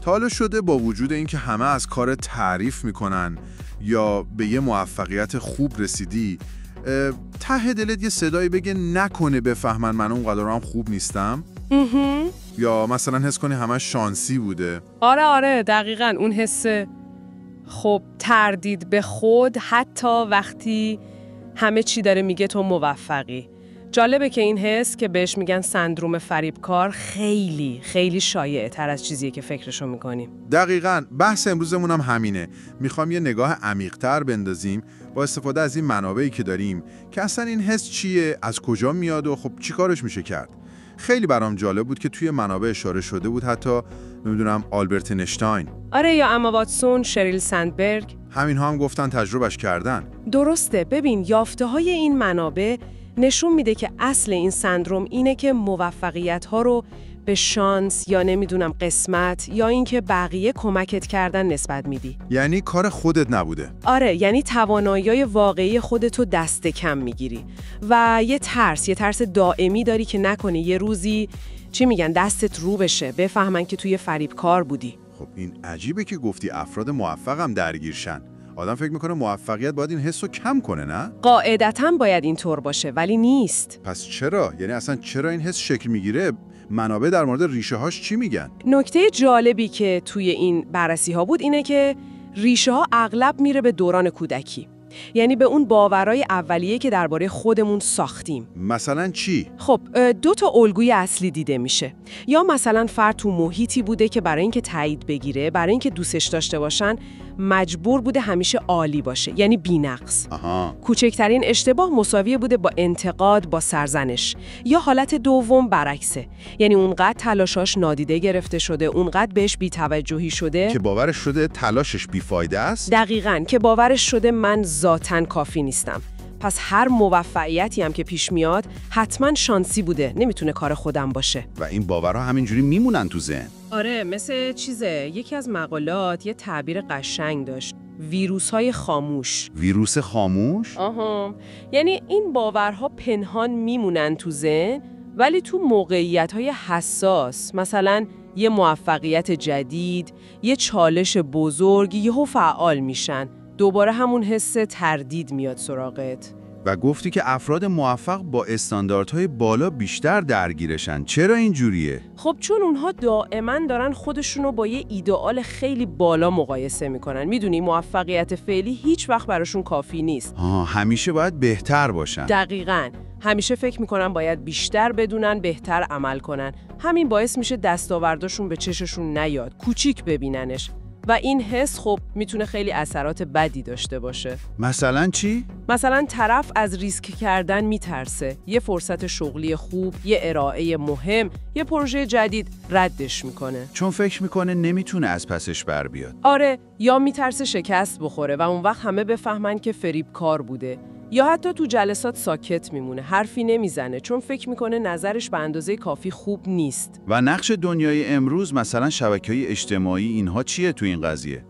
تا حالا شده با وجود اینکه همه از کار تعریف میکنن یا به یه موفقیت خوب رسیدی، ته دلت یه صدایی بگه نکنه بفهمن من اونقدر هم خوب نیستم؟ یا مثلا حس کنی همه شانسی بوده؟ آره دقیقاً اون حسه. خب تردید به خود حتی وقتی همه چی داره میگه تو موفقی. جالبه که این حس که بهش میگن سندروم فریبکار خیلی خیلی شایعه تر از چیزیه که فکرشو میکنیم. دقیقاً بحث امروزمون هم همینه. میخوام یه نگاه عمیق‌تر بندازیم با استفاده از این منابعی که داریم که اصلا این حس چیه، از کجا میاد و خب چی کارش میشه کرد. خیلی برام جالب بود که توی منابع اشاره شده بود حتی نمیدونم آلبرت اینشتین. آره یا اما واتسون، شریل سندبرگ. همین ها هم گفتن تجربهش کردن. درسته. ببین یافته‌های این منابع نشون میده که اصل این سندروم اینه که موفقیت‌ها رو به شانس یا نمیدونم قسمت یا اینکه بقیه کمکت کردن نسبت میدی. یعنی کار خودت نبوده. آره، یعنی توانایی‌های واقعی خودتو دست کم میگیری و یه ترس دائمی داری که نکنه یه روزی چی میگن دستت رو بشه، بفهمن که توی فریبکار بودی. خب این عجیبه که گفتی افراد موفقم درگیرشن. آدم فکر میکنه موفقیت باید این حسو کم کنه، نه؟ قاعدتاً باید اینطور باشه ولی نیست. پس چرا؟ یعنی اصلا چرا این حس شکل میگیره؟ منابع در مورد ریشه هاش چی میگن؟ نکته جالبی که توی این بررسی ها بود اینه که ریشه ها اغلب میره به دوران کودکی. یعنی به اون باورای اولیه که درباره خودمون ساختیم. مثلا چی؟ خب 2 الگوی اصلی دیده میشه. یا مثلا فرد تو محیطی بوده که برای اینکه تایید بگیره، برای اینکه دوستش داشته باشن، مجبور بوده همیشه عالی باشه، یعنی بی‌نقص. کوچکترین اشتباه مساویه بوده با انتقاد، با سرزنش. یا حالت دوم برعکسه، یعنی اونقدر تلاشاش نادیده گرفته شده، اونقدر بهش بی‌توجهی شده که باورش شده تلاشش بیفایده است. دقیقاً، که باورش شده من ذاتاً کافی نیستم. پس هر موفقیتی هم که پیش میاد حتما شانسی بوده، نمیتونه کار خودم باشه. و این باورها همینجوری میمونن تو ذهن. آره، مثل یکی از مقالات یه تعبیر قشنگ داشت: ویروس‌های خاموش. ویروس خاموش؟ آها، یعنی این باورها پنهان میمونن تو ذهن ولی تو موقعیت‌های حساس، مثلا یه موفقیت جدید، یه چالش بزرگ، یهو فعال میشن. دوباره همون حس تردید میاد سراغت. و گفتی که افراد موفق با استانداردهای بالا بیشتر درگیرشن. چرا اینجوریه؟ خب چون اونها دائما دارن خودشونو با یه ایدئال خیلی بالا مقایسه میکنن. میدونی موفقیت فعلی هیچ وقت براشون کافی نیست. همیشه باید بهتر باشن. دقیقاً. همیشه فکر میکنن باید بیشتر بدونن، بهتر عمل کنن. همین باعث میشه دستاورداشون به چششون نیاد، کوچیک ببیننش. و این حس خب میتونه خیلی اثرات بدی داشته باشه. مثلا چی؟ مثلا طرف از ریسک کردن میترسه. یه فرصت شغلی خوب، یه ارائه مهم، یه پروژه جدید ردش میکنه. چون فکر میکنه نمیتونه از پسش بر بیاد. آره، یا میترسه شکست بخوره و اون وقت همه بفهمن که فریبکار بوده. یا حتی تو جلسات ساکت میمونه، حرفی نمیزنه چون فکر میکنه نظرش به اندازه کافی خوب نیست. و نقش دنیای امروز مثلا شبکه‌های اجتماعی اینها چیه تو این قضیه؟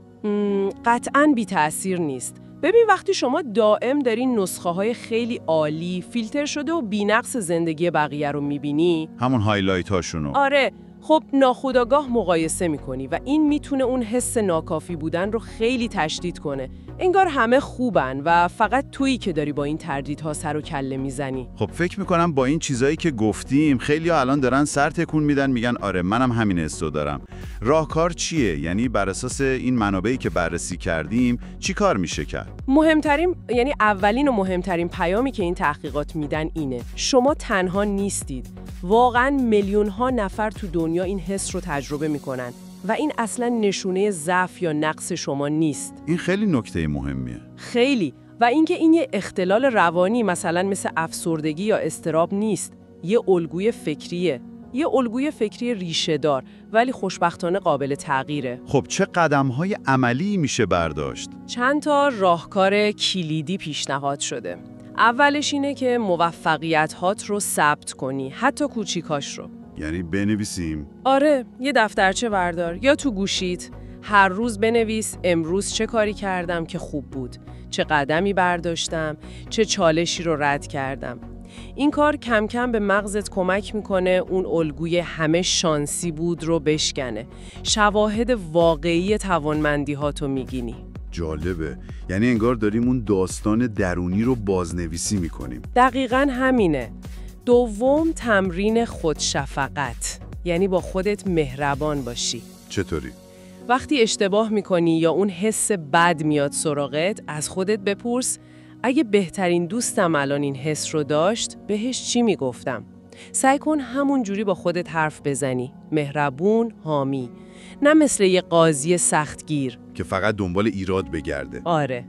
قطعاً بی تأثیر نیست. ببین وقتی شما دائم دارین نسخه‌های خیلی عالی، فیلتر شده و بی‌نقص زندگی بقیه رو میبینی، همون هایلایت هاشونو. آره، خب ناخودآگاه مقایسه میکنی و این میتونه اون حس ناکافی بودن رو خیلی تشدید کنه. انگار همه خوبن و فقط تویی که داری با این تردیدها سر و کله میزنی. خب فکر میکنم با این چیزایی که گفتیم خیلی‌ها الان دارن سر تکون میدن، میگن آره منم همین حسو دارم. راهکار چیه؟ یعنی بر اساس این منابعی که بررسی کردیم چی کار میشه کرد؟ یعنی اولین و مهمترین پیامی که این تحقیقات میدن اینه: شما تنها نیستید. واقعاً میلیون‌ها نفر تو دنیا این حس رو تجربه میکنن و این اصلاً نشونه ضعف یا نقص شما نیست. این خیلی نکته مهمیه. خیلی. و اینکه این یه اختلال روانی مثلا مثل افسردگی یا اضطراب نیست، یه الگوی فکریه. یه الگوی فکری ریشه دار ولی خوشبختانه قابل تغییره. خب چه قدم‌های عملی میشه برداشت؟ چند تا راهکار کلیدی پیشنهاد شده. اولش اینه که موفقیت‌هات رو ثبت کنی، حتی کوچیکاش رو. یعنی بنویسیم؟ آره، یه دفترچه بردار یا تو گوشیت. هر روز بنویس امروز چه کاری کردم که خوب بود، چه قدمی برداشتم، چه چالشی رو رد کردم. این کار کم کم به مغزت کمک میکنه اون الگوی همه شانسی بود رو بشکنه. شواهد واقعی توانمندی هاتو میگینی. جالبه. یعنی انگار داریم اون داستان درونی رو بازنویسی میکنیم. دقیقاً همینه. دوم، تمرین خودشفقت. یعنی با خودت مهربان باشی. چطوری؟ وقتی اشتباه میکنی یا اون حس بد میاد سراغت، از خودت بپرس اگه بهترین دوستم الان این حس رو داشت، بهش چی میگفتم؟ سعی کن همون جوری با خودت حرف بزنی. مهربون، حامی. نه مثل یه قاضی سختگیر که فقط دنبال ایراد بگرده. آره.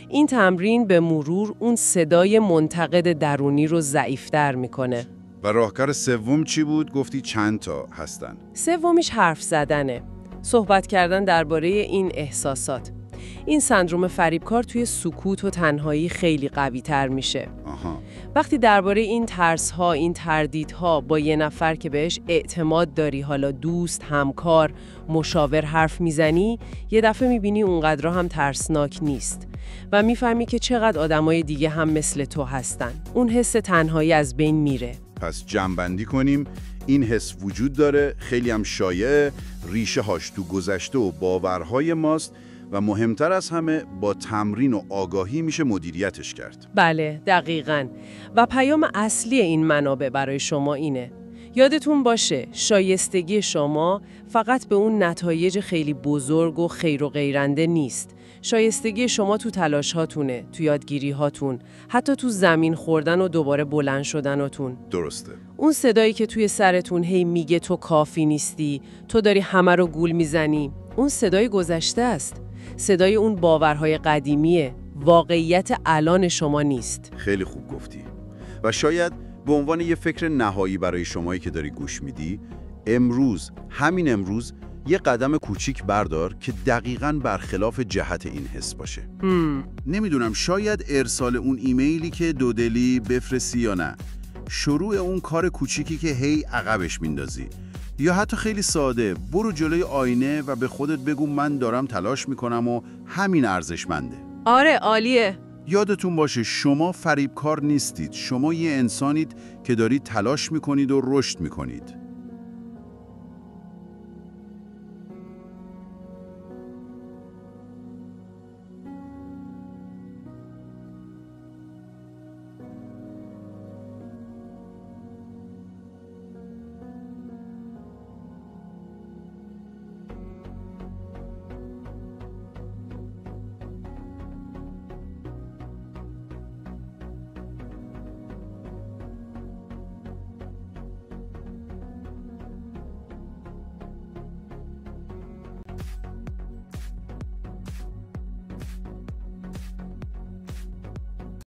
این تمرین به مرور اون صدای منتقد درونی رو ضعیف‌تر میکنه. و راهکار سوم چی بود؟ گفتی چند تا هستن. سومیش حرف زدنه. صحبت کردن درباره این احساسات. این سندروم فریبکار توی سکوت و تنهایی خیلی قوی تر میشه. وقتی درباره این ترس‌ها، این تردیدها با یه نفر که بهش اعتماد داری، حالا دوست، همکار، مشاور حرف میزنی، یه دفعه میبینی اونقدر هم ترسناک نیست و میفهمی که چقدر آدمای دیگه هم مثل تو هستن. اون حس تنهایی از بین میره. پس جمع‌بندی کنیم، این حس وجود داره، خیلی هم شایعه، ریشه هاش تو گذشته و باورهای ماست و مهمتر از همه با تمرین و آگاهی میشه مدیریتش کرد. بله، دقیقاً. و پیام اصلی این منابع برای شما اینه. یادتون باشه، شایستگی شما فقط به اون نتایج خیلی بزرگ و خیر و غیرنده نیست. شایستگی شما تو تلاش هاتونه، تو یادگیری هاتون، حتی تو زمین خوردن و دوباره بلند شدناتون. درسته. اون صدایی که توی سرتون هی میگه تو کافی نیستی، تو داری همه رو گول میزنی، اون صدای گذشته است. صدای اون باورهای قدیمیه، واقعیت الان شما نیست. خیلی خوب گفتی. و شاید به عنوان یه فکر نهایی برای شمایی که داری گوش میدی، امروز، همین امروز، یه قدم کوچیک بردار که دقیقاً برخلاف جهت این حس باشه. نمیدونم، شاید ارسال اون ایمیلی که دودلی بفرستی یا نه، شروع اون کار کوچیکی که هی عقبش میندازی، یا حتی خیلی ساده، برو جلوی آینه و به خودت بگو من دارم تلاش میکنم و همین ارزشمنده. آره، عالیه. یادتون باشه شما فریبکار نیستید، شما یه انسانید که دارید تلاش میکنید و رشد میکنید.